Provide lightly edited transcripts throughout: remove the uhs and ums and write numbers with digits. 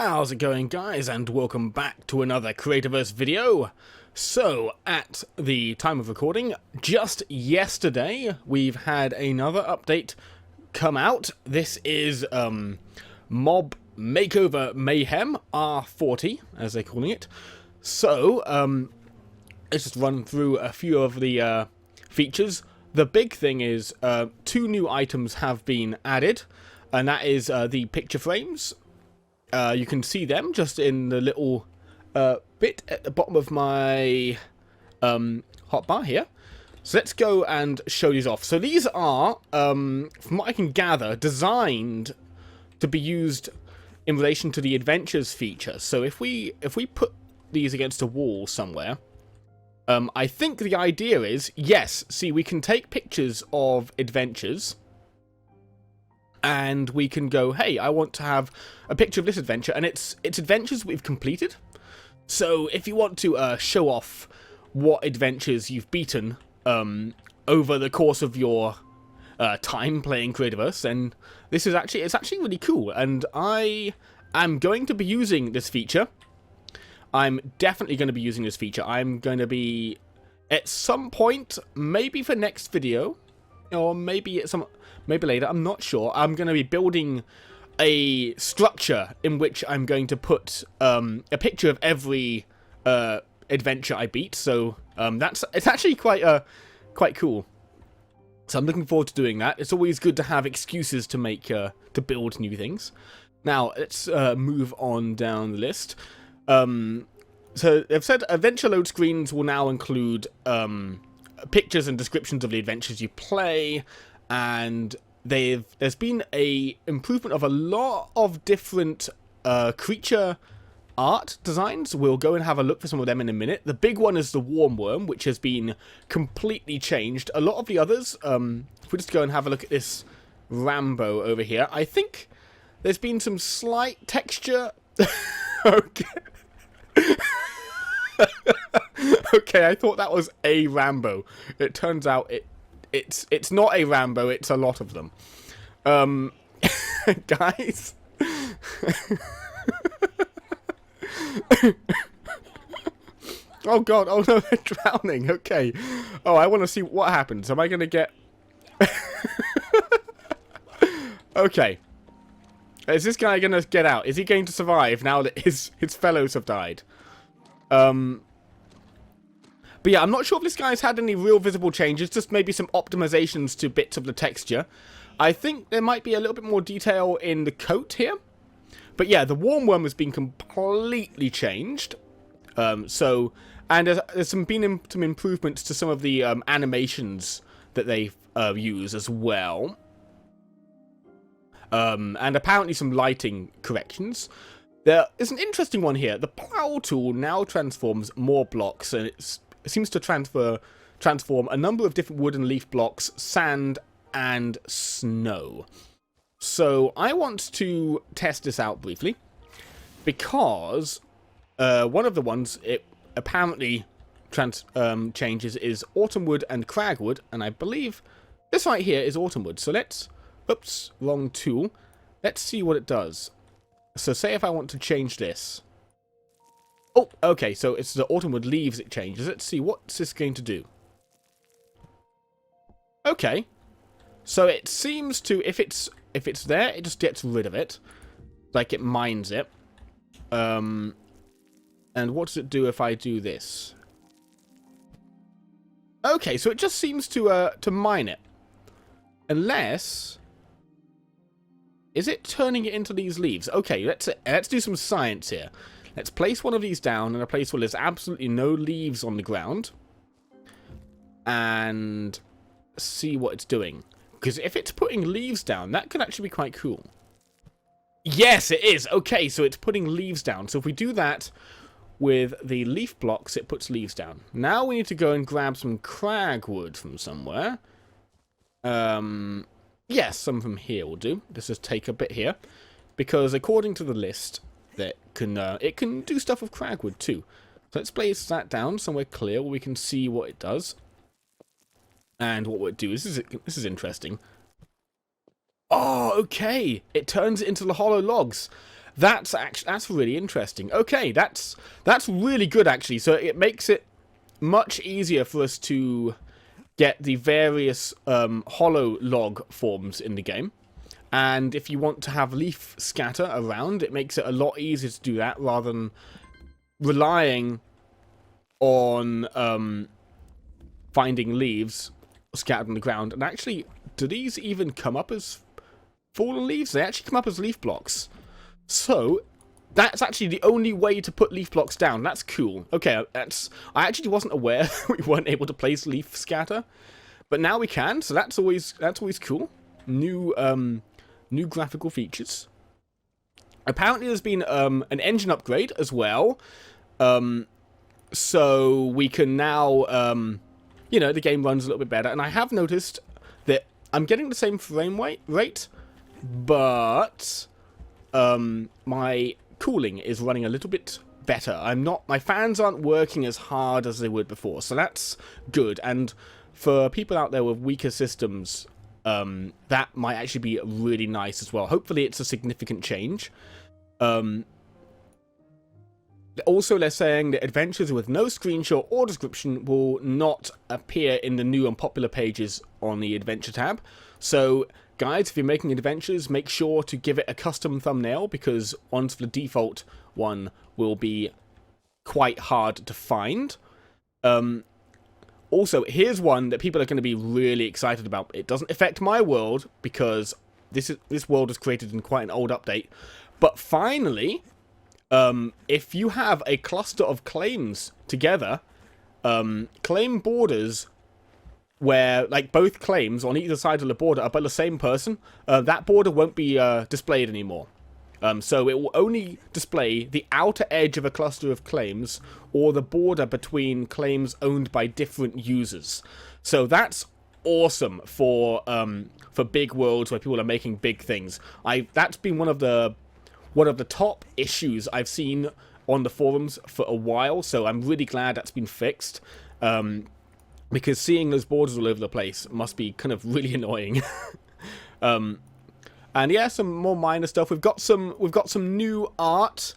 How's it going, guys, and welcome back to another Creativerse video. So, at the time of recording, just yesterday, we've had another update come out. This is Mob Makeover Mayhem R40, as they're calling it. So, let's just run through a few of the features. The big thing is 2 new items have been added, and that is the picture frames. You can see them just in the little bit at the bottom of my hotbar here. So let's go and show these off. So these are, from what I can gather, designed to be used in relation to the adventures feature. So if we put these against a wall somewhere, I think the idea is, yes, see, we can take pictures of adventures, and we can go, hey, I want to have a picture of this adventure, and it's adventures we've completed. So if you want to show off what adventures you've beaten over the course of your time playing Creativerse, then this is it's actually really cool, and I am going to be using this feature. I'm definitely going to be using this feature. I'm going to be, at some point, maybe for next video, or maybe maybe later, I'm not sure, I'm going to be building a structure in which I'm going to put a picture of every adventure I beat. So it's actually quite cool. So I'm looking forward to doing that. It's always good to have excuses to make to build new things. Now let's move on down the list. So they've said adventure load screens will now include pictures and descriptions of the adventures you play, and there's been a improvement of a lot of different creature art designs. We'll go and have a look for some of them in a minute. The big one is the warm worm, which has been completely changed. A lot of the others, if we just go and have a look at this Rambo over here, I think there's been some slight texture. Okay. Okay, I thought that was a Rambo. It turns out it's not a Rambo, it's a lot of them. Guys. Oh god, oh no, they're drowning. Okay. Oh, I want to see what happens. Am I going to get... Okay. Is this guy going to get out? Is he going to survive now that his fellows have died? But yeah, I'm not sure if this guy's had any real visible changes, just maybe some optimizations to bits of the texture. I think there might be a little bit more detail in the coat here. But yeah, the warm worm has been completely changed. And there's been some improvements to some of the animations that they use as well. And apparently some lighting corrections. There is an interesting one here. The Plow tool now transforms more blocks, and it seems to transform a number of different wood and leaf blocks, sand, and snow. So I want to test this out briefly, because one of the ones it apparently changes is autumn wood and cragwood, and I believe this right here is autumn wood. So let's... Oops, wrong tool. Let's see what it does. So say if I want to change this. Oh, okay, so it's the autumn wood leaves it changes. Let's see, what's this going to do? Okay. So it seems to, if it's there, it just gets rid of it. Like it mines it. And what does it do if I do this? Okay, so it just seems to mine it. Unless... Is it turning it into these leaves? Okay, let's do some science here. Let's place one of these down in a place where there's absolutely no leaves on the ground. And see what it's doing. Because if it's putting leaves down, that could actually be quite cool. Yes, it is. Okay, so it's putting leaves down. So if we do that with the leaf blocks, it puts leaves down. Now we need to go and grab some cragwood from somewhere. Yes, some from here will do. Let's just take a bit here. Because according to the list, that it can do stuff with cragwood too. So let's place that down somewhere clear where we can see what it does. And what we'll do is, this is interesting. Oh, okay. It turns it into the hollow logs. That's really interesting. Okay, that's really good actually. So it makes it much easier for us to get the various hollow log forms in the game. And if you want to have leaf scatter around, it makes it a lot easier to do that rather than relying on finding leaves scattered on the ground. And actually, do these even come up as fallen leaves? They actually come up as leaf blocks. So that's actually the only way to put leaf blocks down. That's cool. Okay, I actually wasn't aware we weren't able to place leaf scatter, but now we can. So that's always cool. New graphical features. Apparently, there's been an engine upgrade as well. So we can now, you know, the game runs a little bit better. And I have noticed that I'm getting the same frame rate, but my cooling is running a little bit better. My fans aren't working as hard as they would before, so that's good. And for people out there with weaker systems, that might actually be really nice as well. Hopefully it's a significant change. Also, they're saying that adventures with no screenshot or description will not appear in the new and popular pages on the adventure tab. So, guys, if you're making adventures, make sure to give it a custom thumbnail, because once the default one will be quite hard to find. Also, here's one that people are going to be really excited about. It doesn't affect my world, because this world was created in quite an old update. But finally, if you have a cluster of claims together, claim borders where, like, both claims on either side of the border are by the same person, that border won't be displayed anymore. So it will only display the outer edge of a cluster of claims, or the border between claims owned by different users. So that's awesome for big worlds where people are making big things. That's been one of the top issues I've seen on the forums for a while, so I'm really glad that's been fixed. Because seeing those borders all over the place must be kind of really annoying. And yeah, some more minor stuff. We've got some new art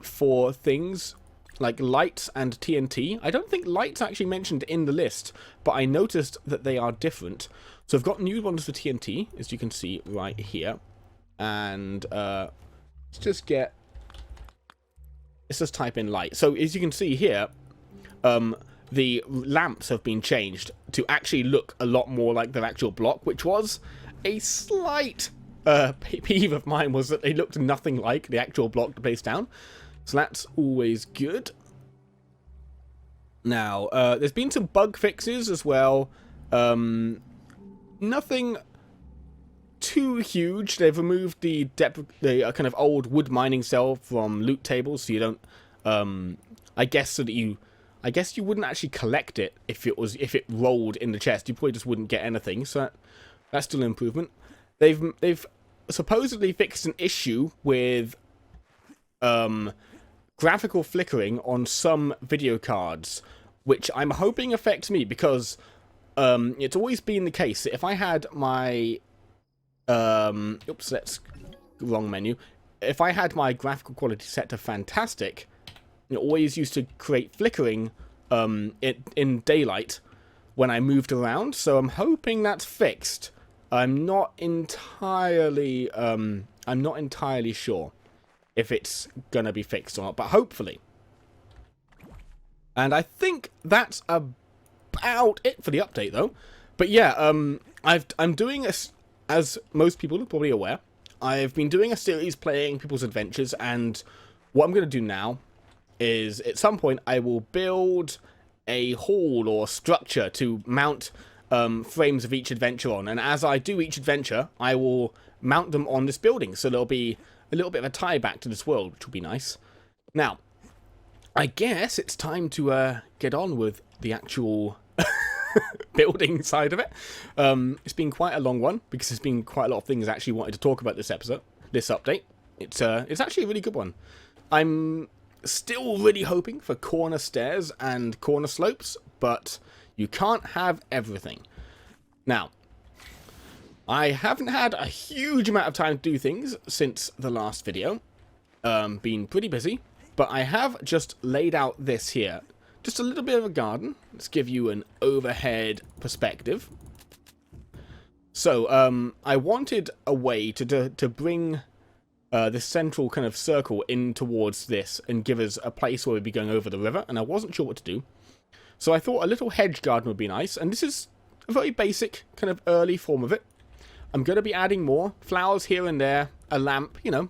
for things like lights and TNT. I don't think lights actually mentioned in the list, but I noticed that they are different. So I've got new ones for TNT, as you can see right here. And let's just type in light. So as you can see here, the lamps have been changed to actually look a lot more like their actual block, which was a slight peeve of mine, was that they looked nothing like the actual block to place down. So that's always good. Now, there's been some bug fixes as well. Nothing too huge. They've removed the kind of old wood mining cell from loot tables, so you don't. I guess you wouldn't actually collect it if it rolled in the chest. You probably just wouldn't get anything. So that's still an improvement. They've supposedly fixed an issue with graphical flickering on some video cards, which I'm hoping affects me, because it's always been the case that if I had my oops, that's wrong menu. If I had my graphical quality set to fantastic, it always used to create flickering in daylight when I moved around. So I'm hoping that's fixed. I'm not entirely sure if it's gonna be fixed or not, but hopefully. And I think that's about it for the update, though. But yeah, I'm doing as most people are probably aware, I've been doing a series playing people's adventures, and what I'm gonna do now is at some point I will build a hall or structure to mount frames of each adventure on, and as I do each adventure, I will mount them on this building, so there'll be a little bit of a tie back to this world, which will be nice. Now, I guess it's time to get on with the actual building side of it. It's been quite a long one, because there's been quite a lot of things I actually wanted to talk about this update. It's actually a really good one. I'm still really hoping for corner stairs and corner slopes, but you can't have everything. Now, I haven't had a huge amount of time to do things since the last video, been pretty busy, but I have just laid out this here. Just a little bit of a garden. Let's give you an overhead perspective. So, I wanted a way to bring this central kind of circle in towards this and give us a place where we'd be going over the river, and I wasn't sure what to do. So I thought a little hedge garden would be nice, and this is a very basic kind of early form of it. I'm going to be adding more flowers here and there, a lamp, you know,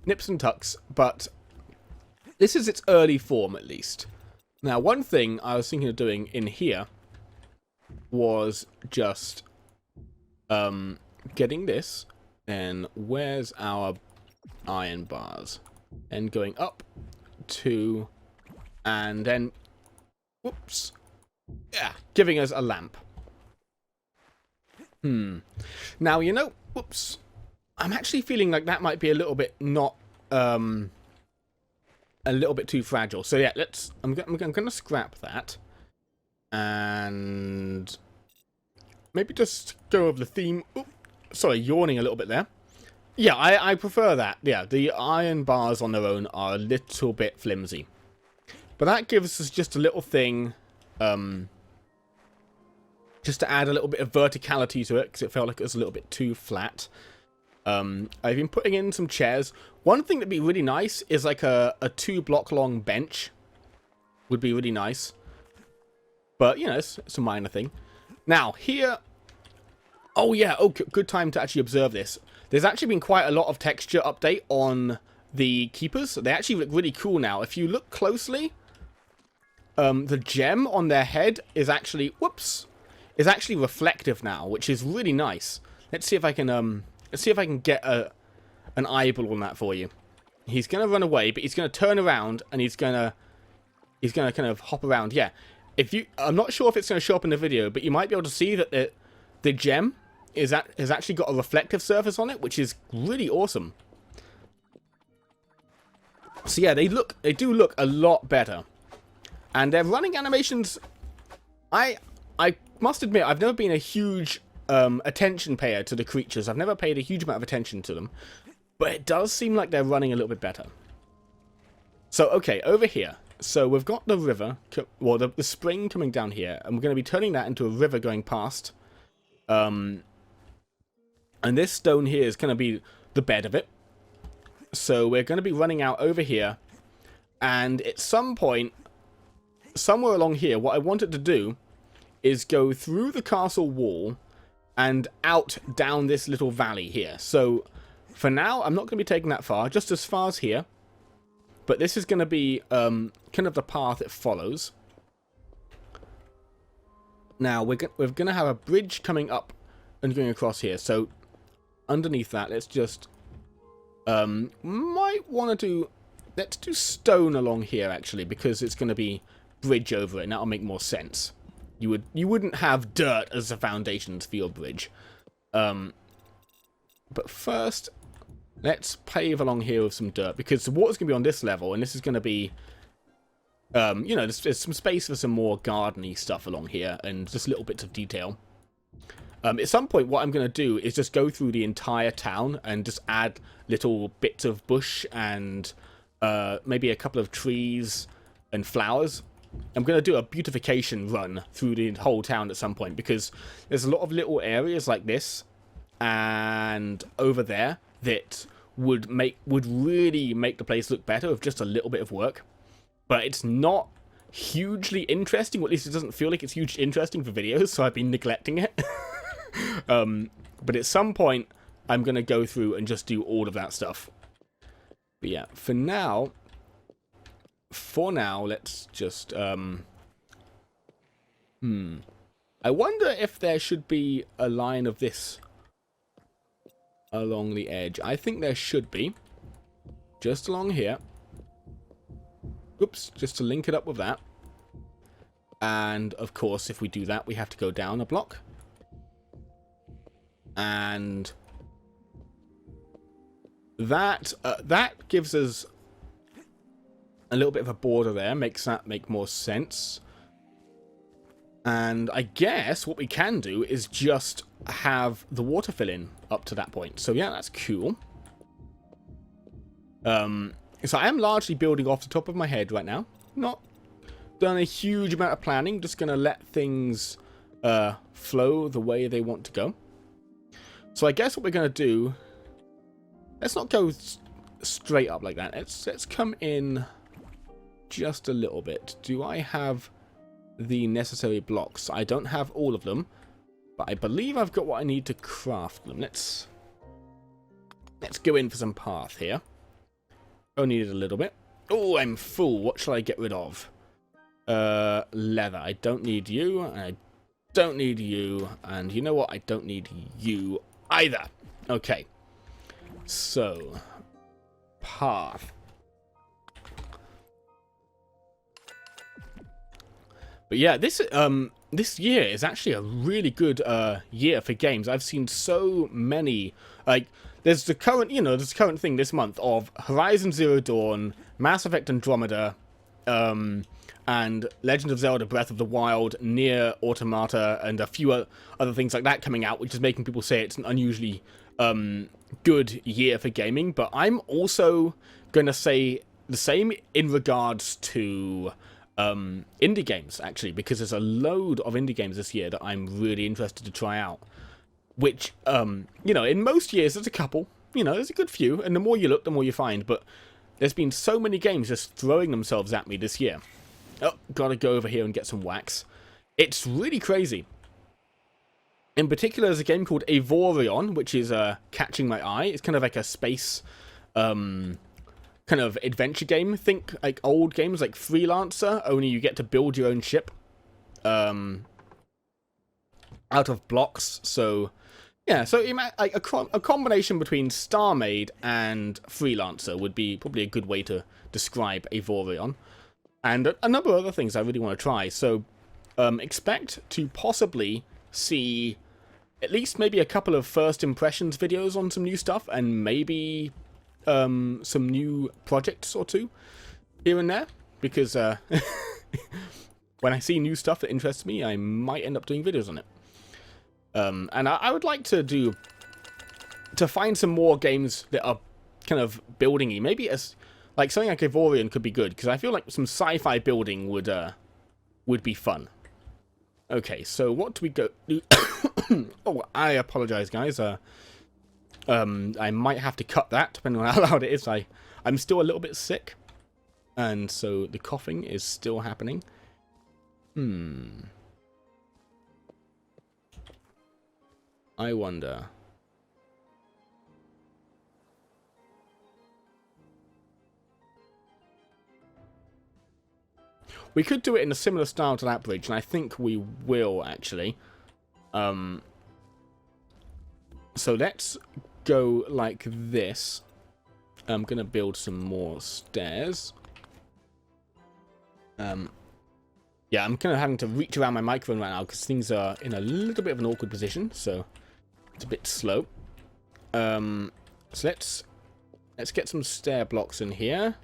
nips and tucks, but this is its early form at least. Now, one thing I was thinking of doing in here was just getting this, and where's our iron bars? And going up to, and then, whoops, yeah, giving us a lamp. Now, you know, whoops, I'm actually feeling like that might be a little bit not, a little bit too fragile. So yeah, I'm going to scrap that. And maybe just go over the theme. Oops, sorry, yawning a little bit there. Yeah, I prefer that. Yeah, the iron bars on their own are a little bit flimsy. But that gives us just a little thing, just to add a little bit of verticality to it, because it felt like it was a little bit too flat. I've been putting in some chairs. One thing that'd be really nice is like a 2-block long bench. Would be really nice. But, you know, it's a minor thing. Now, here... Oh, yeah. Oh, good time to actually observe this. There's actually been quite a lot of texture update on the keepers. They actually look really cool now. If you look closely, the gem on their head is actually... Whoops! Is actually reflective now, which is really nice. Let's see if I can... Let's see if I can get an eyeball on that for you. He's going to run away, but he's going to turn around, and he's going to kind of hop around. Yeah. I'm not sure if it's going to show up in the video, but you might be able to see that the gem has actually got a reflective surface on it, which is really awesome. So yeah, they do look a lot better. And their running animations, I must admit, I've never been a huge attention payer to the creatures. I've never paid a huge amount of attention to them. But it does seem like they're running a little bit better. So, okay, over here. So we've got the river, well, the spring coming down here, and we're going to be turning that into a river going past. And this stone here is going to be the bed of it. So we're going to be running out over here, and at some point, somewhere along here, what I wanted to do is go through the castle wall and out down this little valley here. So for now, I'm not going to be taking that far, just as far as here. But this is going to be kind of the path it follows. Now, we're going to have a bridge coming up and going across here. So underneath that, let's just... might want to do... Let's do stone along here, actually, because it's going to be bridge over it, and that'll make more sense. You wouldn't have dirt as the foundations for your bridge. But first... Let's pave along here with some dirt, because the water's going to be on this level, and this is going to be, you know, there's some space for some more garden-y stuff along here, and just little bits of detail. At some point, what I'm going to do is just go through the entire town, and just add little bits of bush, and maybe a couple of trees, and flowers. I'm going to do a beautification run through the whole town at some point, because there's a lot of little areas like this, and over there, that would really make the place look better with just a little bit of work. But it's not hugely interesting, or at least it doesn't feel like it's hugely interesting for videos, so I've been neglecting it. But at some point, I'm going to go through and just do all of that stuff. But yeah, for now, let's just... I wonder if there should be a line of this along the edge. I think there should be. Just along here. Oops, just to link it up with that. And, of course, if we do that, we have to go down a block. And that gives us a little bit of a border there. Makes that make more sense. And I guess what we can do is just have the water fill in up to that point. So yeah, that's cool. So I am largely building off the top of my head right now. Not done a huge amount of planning. Just going to let things flow the way they want to go. So I guess what we're going to do... Let's not go straight up like that. Let's come in just a little bit. Do I have the necessary blocks? I don't have all of them, but I believe I've got what I need to craft them. Let's go in for some path here. Only need a little bit. Oh, I'm full. What shall I get rid of? Leather. I don't need you. I don't need you. And you know what? I don't need you either. Okay. So, path. But yeah, this year is actually a really good year for games. I've seen so many, like, there's the current, there's the current thing this month of Horizon Zero Dawn, Mass Effect Andromeda, and Legend of Zelda Breath of the Wild, Nier Automata, and a few other things like that coming out, which is making people say it's an unusually good year for gaming. But I'm also going to say the same in regards to indie games, actually, because there's a load of indie games this year that I'm really interested to try out. Which, in most years there's a couple, there's a good few, and the more you look, the more you find, but there's been so many games just throwing themselves at me this year. Oh, gotta go over here and get some wax. It's really crazy. In particular, there's a game called Avorion, which is catching my eye. It's kind of like a space kind of adventure game. Think like old games like Freelancer, only you get to build your own ship out of blocks. So yeah, so like a combination between StarMade and Freelancer would be probably a good way to describe Avorion. And a number of other things I really want to try. So expect to possibly see at least maybe a couple of first impressions videos on some new stuff, and maybe some new projects or two here and there, because when I see new stuff that interests me, I might end up doing videos on it. And I would like to find some more games that are kind of building-y. Maybe like something like Avorion could be good, because I feel like some sci-fi building would be fun. Okay, so what do we go do? Oh, I apologize, guys. I might have to cut that, depending on how loud it is. I'm still a little bit sick, and so the coughing is still happening. I wonder. We could do it in a similar style to that bridge, and I think we will, actually. So let's go like this. I'm going to build some more stairs. Yeah, I'm kind of having to reach around my microphone right now because things are in a little bit of an awkward position, so it's a bit slow. So let's get some stair blocks in here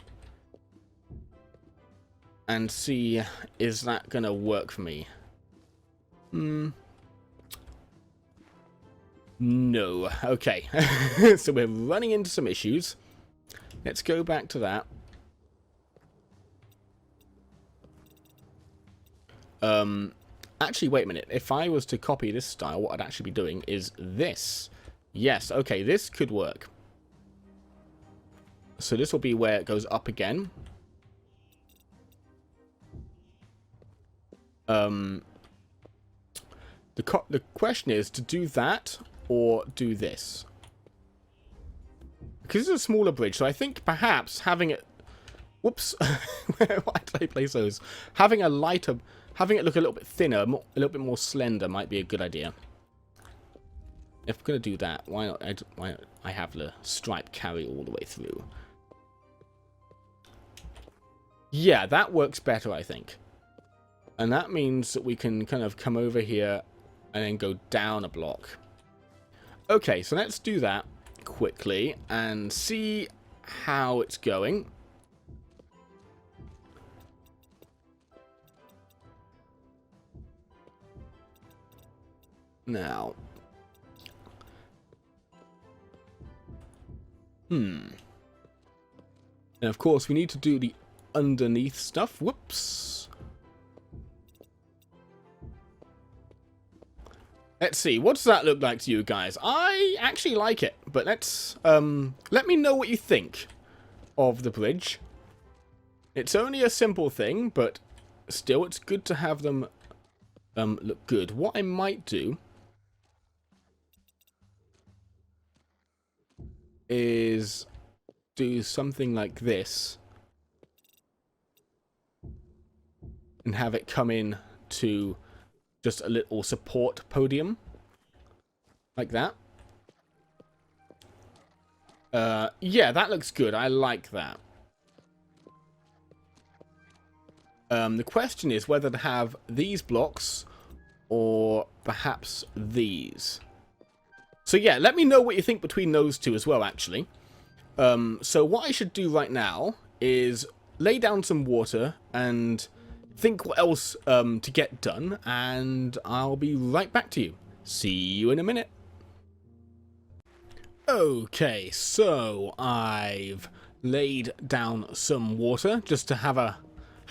and see, is that going to work for me? No. Okay. So we're running into some issues. Let's go back to that. Actually, wait a minute. If I was to copy this style, what I'd actually be doing is this. Yes, okay, this could work. So this will be where it goes up again. The question is to do that or do this. Because it's a smaller bridge, so I think perhaps having it... Whoops. Why did I place those? Having it look a little bit thinner, a little bit more slender might be a good idea. If we're going to do that, why not I have the stripe carry all the way through? Yeah, that works better, I think. And that means that we can kind of come over here and then go down a block. Okay, so let's do that quickly and see how it's going. Now. And of course, we need to do the underneath stuff. Whoops. Let's see, what does that look like to you guys? I actually like it, but let's, let me know what you think of the bridge. It's only a simple thing, but still, it's good to have them, look good. What I might do is do something like this and have it come in to just a little support podium like that. Yeah, that looks good. I like that. The question is whether to have these blocks or perhaps these. So yeah, let me know what you think between those two as well, actually. So what I should do right now is lay down some water and think what else to get done, and I'll be right back to you. See you in a minute. Okay, so I've laid down some water just to have a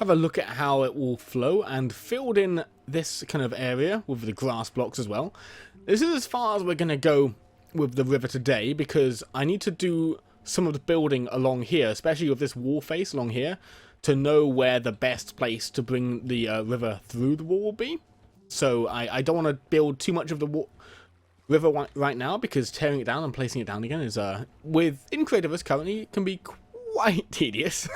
look at how it will flow, and filled in this kind of area with the grass blocks as well. This is as far as we're going to go with the river today, because I need to do some of the building along here, especially with this wall face along here, to know where the best place to bring the river through the wall will be. So I don't want to build too much of the river right now, because tearing it down and placing it down again is, in Creativerse currently, can be quite tedious.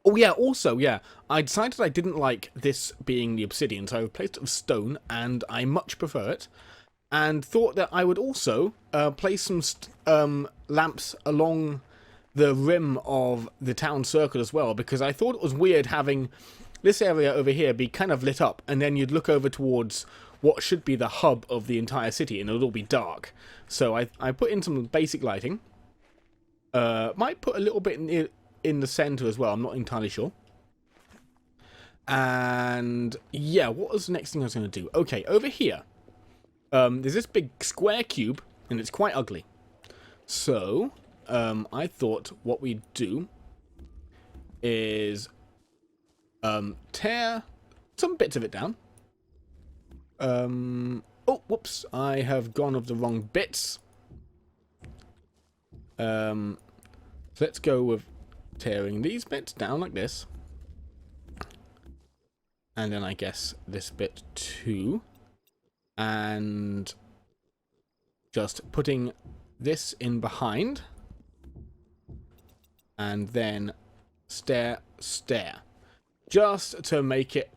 Oh yeah, also, yeah, I decided I didn't like this being the obsidian, so I replaced it with stone, and I much prefer it. And thought that I would also place some lamps along the rim of the town circle as well, because I thought it was weird having this area over here be kind of lit up, and then you'd look over towards what should be the hub of the entire city, and it'll all be dark. So I put in some basic lighting. Might put a little bit in the center as well, I'm not entirely sure. And yeah, what was the next thing I was going to do? Okay, over here, there's this big square cube, and it's quite ugly. So I thought what we'd do is tear some bits of it down. Oh, whoops, I have gone of the wrong bits. So let's go with tearing these bits down like this. And then I guess this bit too. And just putting this in behind. And then stair. Just to make it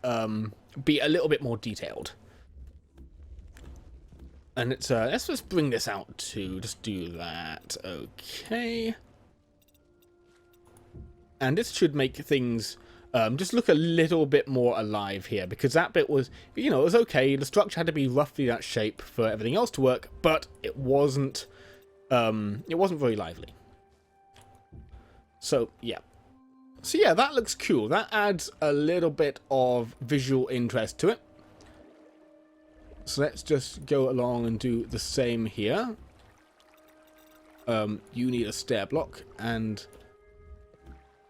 be a little bit more detailed. And it's let's just bring this out to just do that. Okay. And this should make things just look a little bit more alive here, because that bit was, you know, it was okay. The structure had to be roughly that shape for everything else to work, but it wasn't very lively. So yeah. So yeah, that looks cool. That adds a little bit of visual interest to it. So let's just go along and do the same here. You need a stair block, and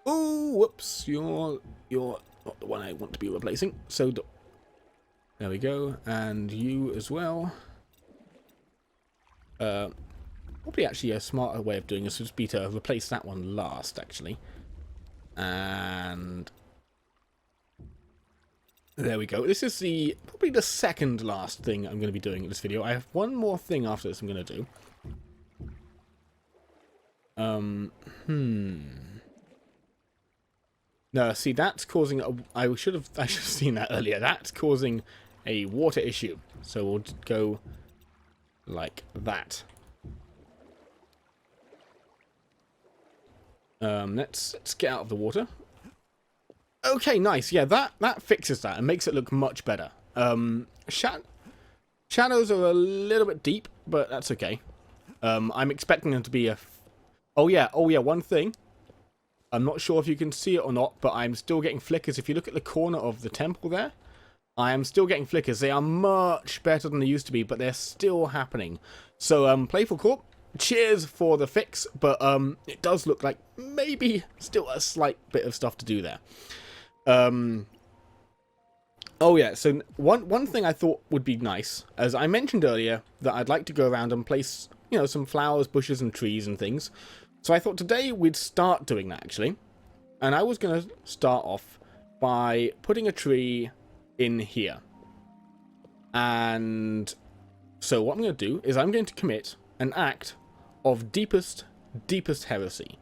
oh, whoops, you're not the one I want to be replacing. So there we go, and you as well. Probably actually a smarter way of doing this would be to replace that one last, actually. And there we go. This is probably the second last thing I'm going to be doing in this video. I have one more thing after this I'm going to do. No, see, that's causing I should have seen that earlier. That's causing a water issue. So we'll go like that. Let's get out of the water. Okay, nice. Yeah, that fixes that and makes it look much better. Shadows are a little bit deep, but that's okay. I'm expecting them to be oh yeah, one thing. I'm not sure if you can see it or not, but I'm still getting flickers. If you look at the corner of the temple there, I am still getting flickers. They are much better than they used to be, but they're still happening. So, Playful Corp, cheers for the fix, but it does look like maybe still a slight bit of stuff to do there. Oh yeah, so one thing I thought would be nice, as I mentioned earlier, that I'd like to go around and place, you know, some flowers, bushes, and trees and things. So I thought today we'd start doing that, actually. And I was going to start off by putting a tree in here. And so what I'm going to do is I'm going to commit an act of deepest heresy.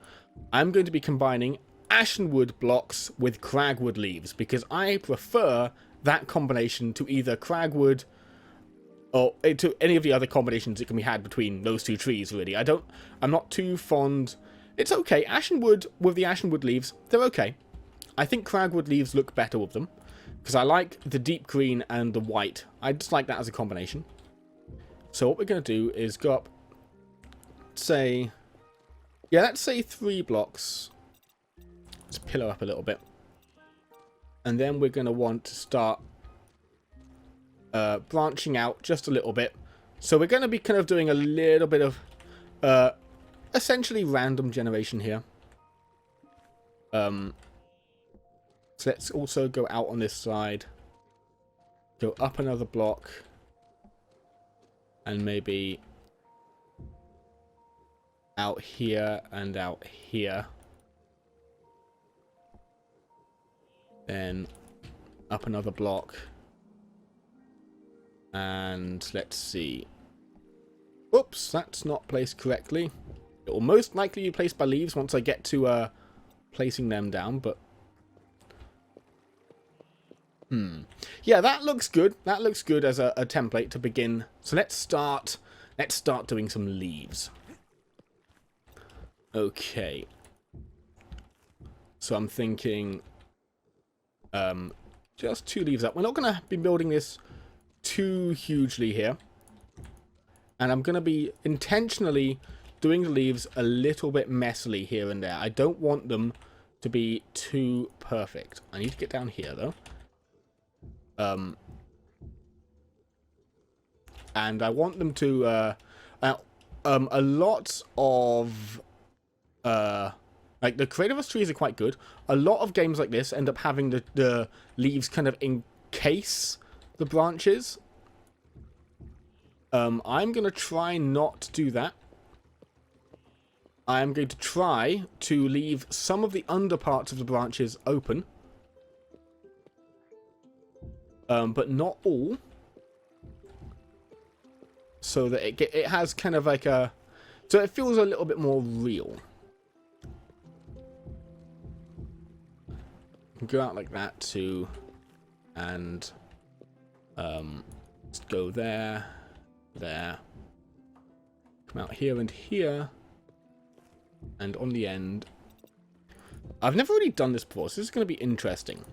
I'm going to be combining ashenwood blocks with cragwood leaves, because I prefer that combination to either cragwood or to any of the other combinations that can be had between those two trees, really. I'm not too fond. It's okay. Ashenwood with the ashenwood leaves, they're okay. I think cragwood leaves look better with them, because I like the deep green and the white. I just like that as a combination. So what we're going to do is go up, say, yeah, let's say 3 blocks. Let's pillar up a little bit. And then we're going to want to start branching out just a little bit. So we're going to be kind of doing a little bit of essentially random generation here. So let's also go out on this side. Go up another block. And maybe out here and out here. Then up another block. And let's see. Oops, that's not placed correctly. It will most likely be placed by leaves once I get to placing them down, but yeah, that looks good. That looks good as a template to begin. So let's start doing some leaves. Okay. So I'm thinking just 2 leaves up. We're not going to be building this too hugely here. And I'm going to be intentionally doing the leaves a little bit messily here and there. I don't want them to be too perfect. I need to get down here, though. And I want them to, a lot of, like, the Creativerse trees are quite good. A lot of games like this end up having the leaves kind of encase the branches. I'm going to try not to do that. I am going to try to leave some of the under parts of the branches open. But not all. So that it has kind of like a... So it feels a little bit more real. Go out like that too. And let's go there. There. Come out here and here. And on the end. I've never really done this before, so this is going to be interesting.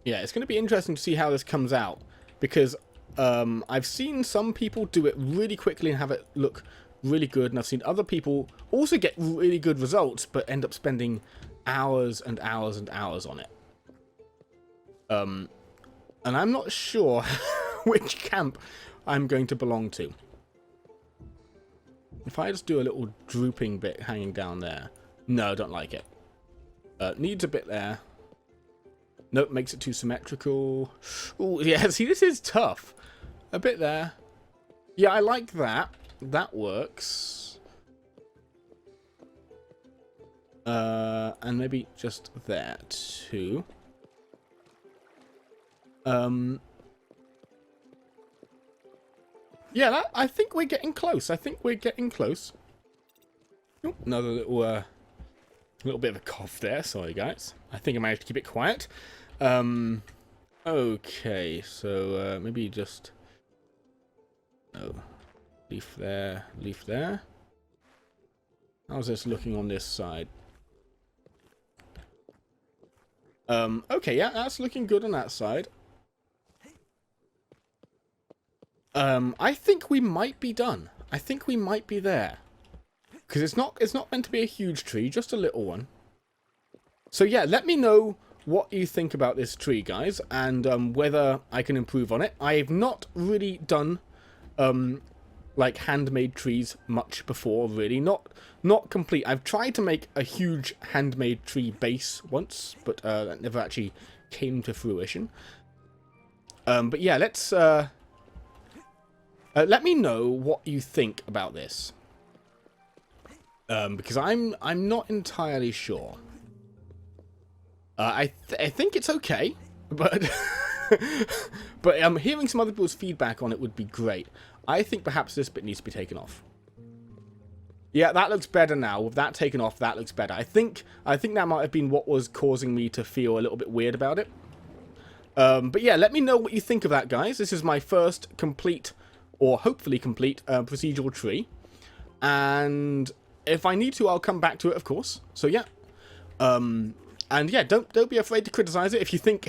Yeah, it's going to be interesting to see how this comes out. Because I've seen some people do it really quickly and have it look really good. And I've seen other people also get really good results, but end up spending hours and hours and hours on it. And I'm not sure which camp I'm going to belong to. If I just do a little drooping bit hanging down there. No, I don't like it. Needs a bit there. Nope, makes it too symmetrical. Oh, yeah, see, this is tough. A bit there. Yeah, I like that. That works. And maybe just there, too. Yeah, I think we're getting close. I think we're getting close. Oh, another little bit of a cough there. Sorry, guys. I think I managed to keep it quiet. Okay, so maybe just... Oh, leaf there, leaf there. How's this looking on this side? Okay, yeah, that's looking good on that side. I think we might be done. I think we might be there. Because it's not meant to be a huge tree, just a little one. So yeah, let me know what you think about this tree, guys, and whether I can improve on it. I have not really done like handmade trees much before, really. Not complete. I've tried to make a huge handmade tree base once, but that never actually came to fruition. But yeah, let's let me know what you think about this, because I'm not entirely sure. I think it's okay, but but hearing some other people's feedback on it would be great. I think perhaps this bit needs to be taken off. Yeah, that looks better now. With that taken off, that looks better. I think that might have been what was causing me to feel a little bit weird about it. But yeah, let me know what you think of that, guys. This is my first complete, or hopefully complete, procedural tree. And if I need to, I'll come back to it, of course. So yeah. And yeah, don't be afraid to criticize it if you think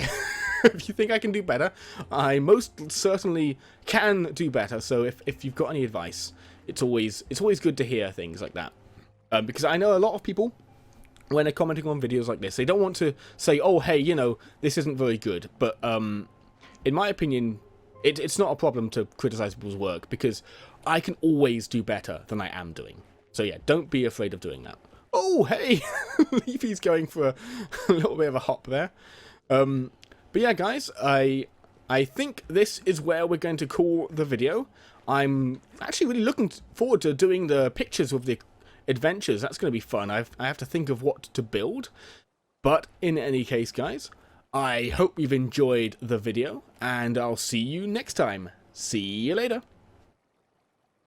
if you think I can do better. I most certainly can do better. So if you've got any advice, it's always good to hear things like that. Because I know a lot of people, when they're commenting on videos like this, they don't want to say, oh hey, you know, this isn't very good. But in my opinion, it's not a problem to criticize people's work, because I can always do better than I am doing. So yeah, don't be afraid of doing that. Oh, hey! Leafy's going for a little bit of a hop there. But yeah, guys, I think this is where we're going to call the video. I'm actually really looking forward to doing the pictures with the adventures. That's going to be fun. I have to think of what to build. But in any case, guys, I hope you've enjoyed the video, and I'll see you next time. See you later.